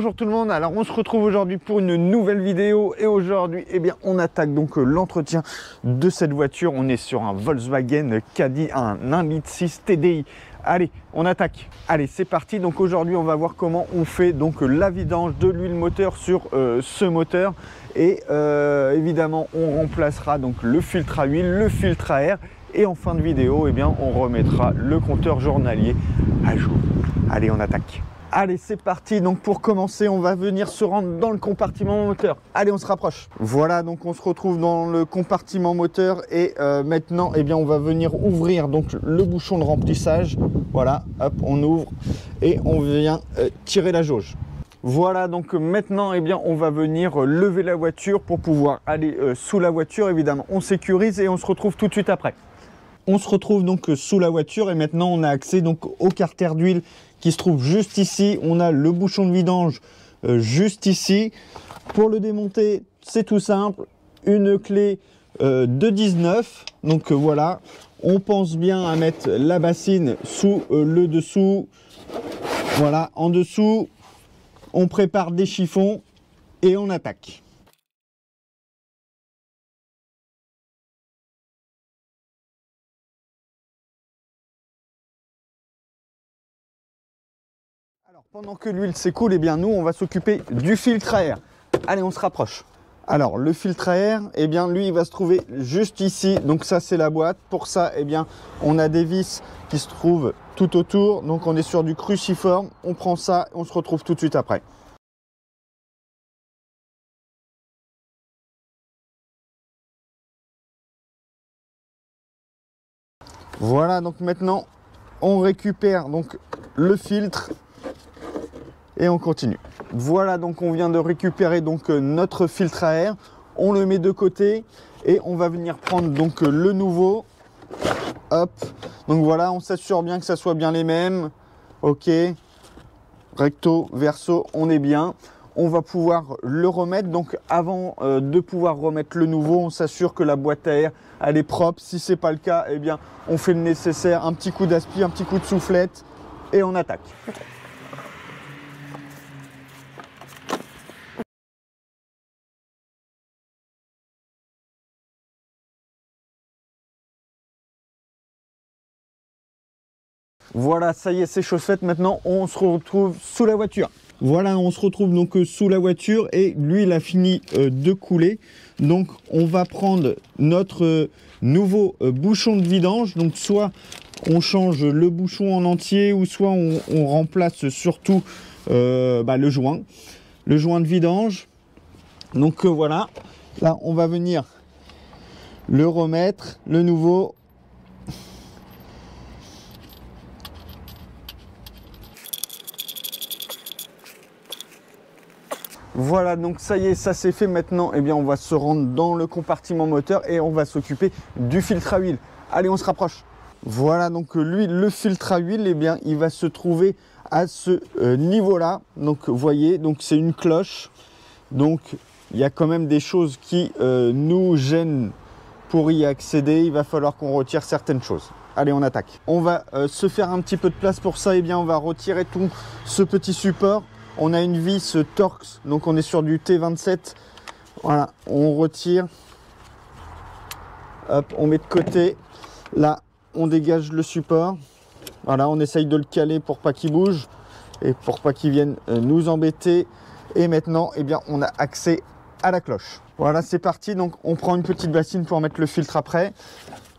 Bonjour tout le monde, alors on se retrouve aujourd'hui pour une nouvelle vidéo et aujourd'hui on attaque donc l'entretien de cette voiture. On est sur un Volkswagen Caddy, un 1.6 TDI. Allez, on attaque. Allez, c'est parti. Donc aujourd'hui on va voir comment on fait donc la vidange de l'huile moteur sur ce moteur et évidemment on remplacera donc le filtre à huile, le filtre à air et en fin de vidéo on remettra le compteur journalier à jour. Allez, on attaque. Allez, c'est parti. Donc pour commencer, on va venir se rendre dans le compartiment moteur. Allez, on se rapproche. Voilà, donc on se retrouve dans le compartiment moteur et maintenant, on va venir ouvrir donc le bouchon de remplissage. Voilà, hop, on ouvre et on vient tirer la jauge. Voilà, donc maintenant, on va venir lever la voiture pour pouvoir aller sous la voiture. Évidemment, on sécurise et on se retrouve tout de suite après. On se retrouve donc sous la voiture et maintenant on a accès donc au carter d'huile qui se trouve juste ici. On a le bouchon de vidange juste ici. Pour le démonter, c'est tout simple. Une clé de 19. Donc voilà, on pense bien à mettre la bassine sous le dessous. Voilà, en dessous, on prépare des chiffons et on attaque. Alors, pendant que l'huile s'écoule, nous, on va s'occuper du filtre à air. Allez, on se rapproche. Alors, le filtre à air, lui, il va se trouver juste ici. Donc, ça, c'est la boîte. Pour ça, on a des vis qui se trouvent tout autour. Donc, on est sur du cruciforme. On prend ça et on se retrouve tout de suite après. Voilà, donc maintenant, on récupère donc le filtre. Et on continue. Voilà, donc on vient de récupérer donc notre filtre à air. On le met de côté et on va venir prendre donc le nouveau. Hop. Donc voilà, on s'assure bien que ça soit bien les mêmes. Ok. Recto, verso, on est bien. On va pouvoir le remettre. Donc avant de pouvoir remettre le nouveau, on s'assure que la boîte à air elle est propre. Si c'est pas le cas, on fait le nécessaire. Un petit coup d'aspi, un petit coup de soufflette et on attaque. Voilà, ça y est, c'est chose faite. Maintenant, on se retrouve sous la voiture. Voilà, on se retrouve donc sous la voiture et l'huile a fini de couler. Donc, on va prendre notre nouveau bouchon de vidange. Donc, soit on change le bouchon en entier ou soit on remplace surtout le joint de vidange. Donc, voilà. Là, on va venir le remettre, le nouveau. Voilà, donc ça y est, ça c'est fait. Maintenant, on va se rendre dans le compartiment moteur et on va s'occuper du filtre à huile. Allez, on se rapproche. Voilà, donc lui, le filtre à huile, il va se trouver à ce niveau-là. Donc, vous voyez, donc c'est une cloche. Donc, il y a quand même des choses qui nous gênent pour y accéder. Il va falloir qu'on retire certaines choses. Allez, on attaque. On va se faire un petit peu de place pour ça. On va retirer tout ce petit support. On a une vis Torx, donc on est sur du T27. Voilà, on retire. Hop, on met de côté. Là, on dégage le support. Voilà, on essaye de le caler pour pas qu'il bouge et pour pas qu'il vienne nous embêter. Et maintenant, on a accès à la cloche. Voilà, c'est parti. Donc, on prend une petite bassine pour mettre le filtre après.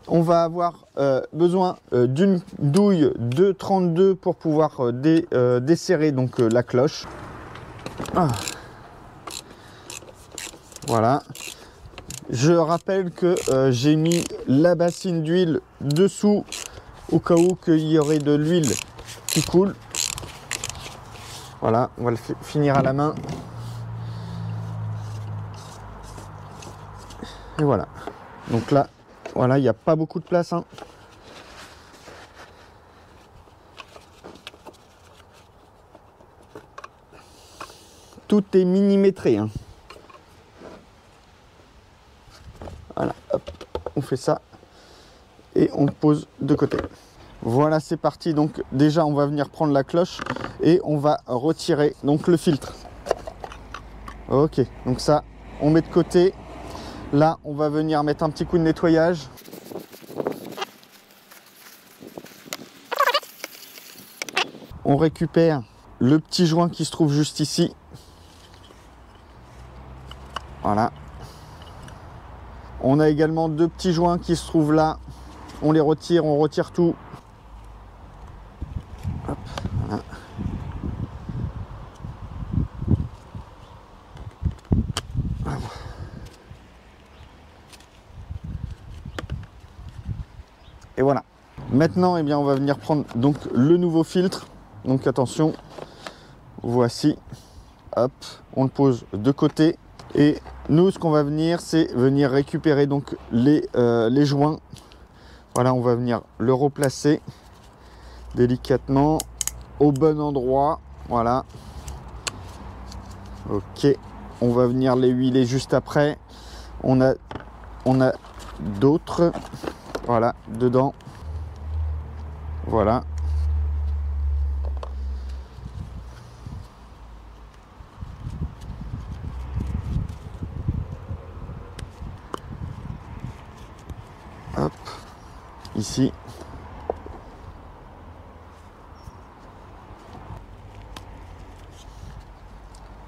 On va avoir besoin d'une douille de 32 pour pouvoir desserrer donc la cloche. Ah. Voilà. Je rappelle que j'ai mis la bassine d'huile dessous au cas où qu'il y aurait de l'huile qui coule. Voilà, on va le finir à la main. Et voilà. Donc là, voilà, il n'y a pas beaucoup de place. Hein. Tout est millimétré. Hein. Voilà, hop, on fait ça et on pose de côté. Voilà, c'est parti. Donc déjà, on va venir prendre la cloche et on va retirer donc le filtre. Ok, donc ça, on met de côté. Là, on va venir mettre un petit coup de nettoyage. On récupère le petit joint qui se trouve juste ici. Voilà. On a également deux petits joints qui se trouvent là. On les retire, on retire tout. Hop, voilà. Et voilà. Maintenant, eh bien, on va venir prendre donc le nouveau filtre. Donc attention, voici. Hop, on le pose de côté. Et nous, ce qu'on va venir, c'est venir récupérer donc les joints. Voilà, on va venir le replacer délicatement au bon endroit. Voilà. Ok, on va venir les huiler juste après. On a d'autres. Voilà, dedans. Voilà. Hop, ici.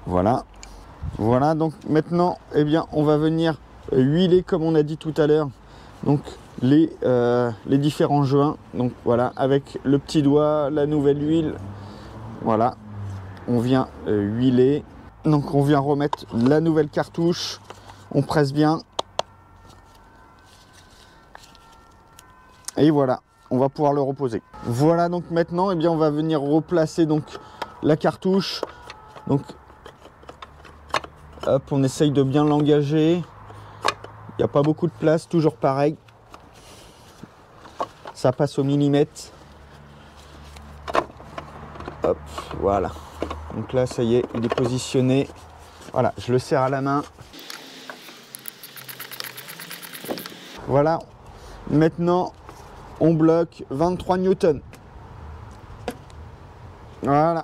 Voilà. Voilà, donc maintenant, eh bien, on va venir huiler, comme on a dit tout à l'heure, donc les différents joints. Donc voilà, avec le petit doigt, la nouvelle huile. Voilà, on vient huiler. Donc on vient remettre la nouvelle cartouche. On presse bien. Et voilà, on va pouvoir le reposer. Voilà, donc maintenant, eh bien, on va venir replacer donc la cartouche. Donc, hop, on essaye de bien l'engager. Il n'y a pas beaucoup de place, toujours pareil. Ça passe au millimètre. Hop, voilà. Donc là, ça y est, il est positionné. Voilà, je le serre à la main. Voilà. Maintenant, on bloque 23 newtons. Voilà.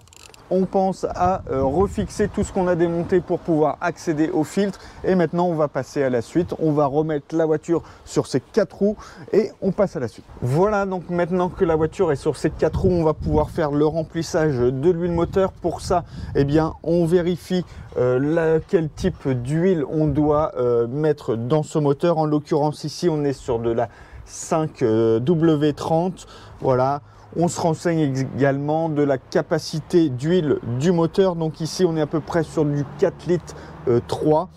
On pense à refixer tout ce qu'on a démonté pour pouvoir accéder au filtre. Et maintenant, on va passer à la suite. On va remettre la voiture sur ses 4 roues et on passe à la suite. Voilà, donc maintenant que la voiture est sur ses 4 roues, on va pouvoir faire le remplissage de l'huile moteur. Pour ça, eh bien, on vérifie quel type d'huile on doit mettre dans ce moteur. En l'occurrence, ici, on est sur de la 5W30. Voilà. On se renseigne également de la capacité d'huile du moteur. Donc ici, on est à peu près sur du 4 litres 3.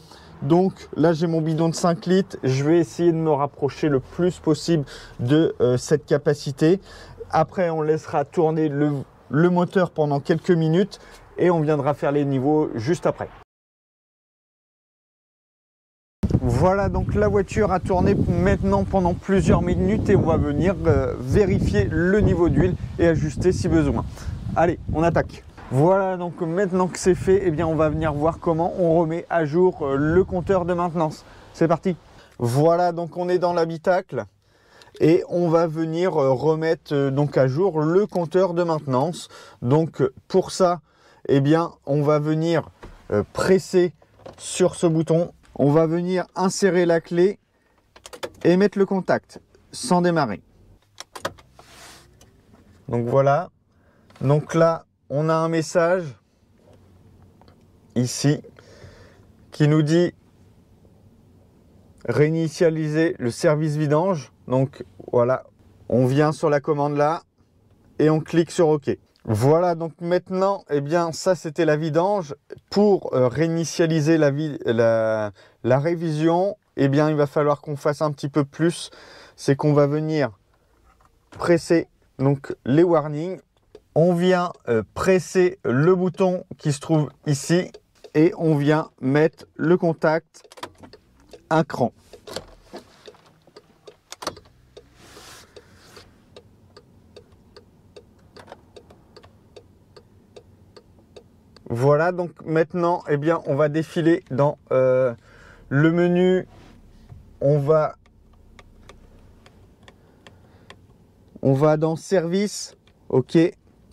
Donc là, j'ai mon bidon de 5 litres. Je vais essayer de me rapprocher le plus possible de cette capacité. Après, on laissera tourner le moteur pendant quelques minutes et on viendra faire les niveaux juste après. Voilà, donc la voiture a tourné maintenant pendant plusieurs minutes et on va venir vérifier le niveau d'huile et ajuster si besoin. Allez, on attaque. Voilà, donc maintenant que c'est fait, eh bien, on va venir voir comment on remet à jour le compteur de maintenance. C'est parti. Voilà, donc on est dans l'habitacle et on va venir remettre donc à jour le compteur de maintenance. Donc pour ça, eh bien, on va venir presser sur ce bouton. On va venir insérer la clé et mettre le contact sans démarrer. Donc voilà. Donc là, on a un message ici qui nous dit réinitialiser le service vidange. Donc voilà, on vient sur la commande là et on clique sur OK. Voilà, donc maintenant, eh bien, ça c'était la vidange. Pour réinitialiser la révision, eh bien, il va falloir qu'on fasse un petit peu plus. C'est qu'on va venir presser donc les warnings. On vient presser le bouton qui se trouve ici et on vient mettre le contact un cran. Voilà, donc maintenant, eh bien, on va défiler dans le menu. On va dans service. OK.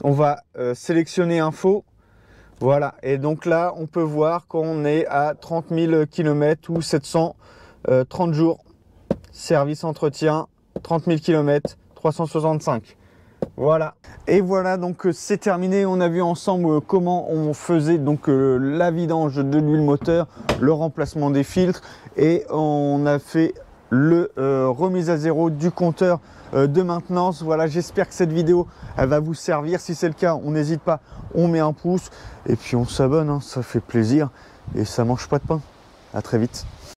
On va sélectionner info. Voilà, et donc là, on peut voir qu'on est à 30 000 km ou 730 jours. Service entretien, 30 000 km, 365. Voilà. Et voilà, donc c'est terminé. On a vu ensemble comment on faisait donc la vidange de l'huile moteur, le remplacement des filtres et on a fait le remise à zéro du compteur de maintenance. Voilà, j'espère que cette vidéo elle va vous servir. Si c'est le cas, on n'hésite pas, on met un pouce et puis on s'abonne, hein, ça fait plaisir et ça mange pas de pain. À très vite.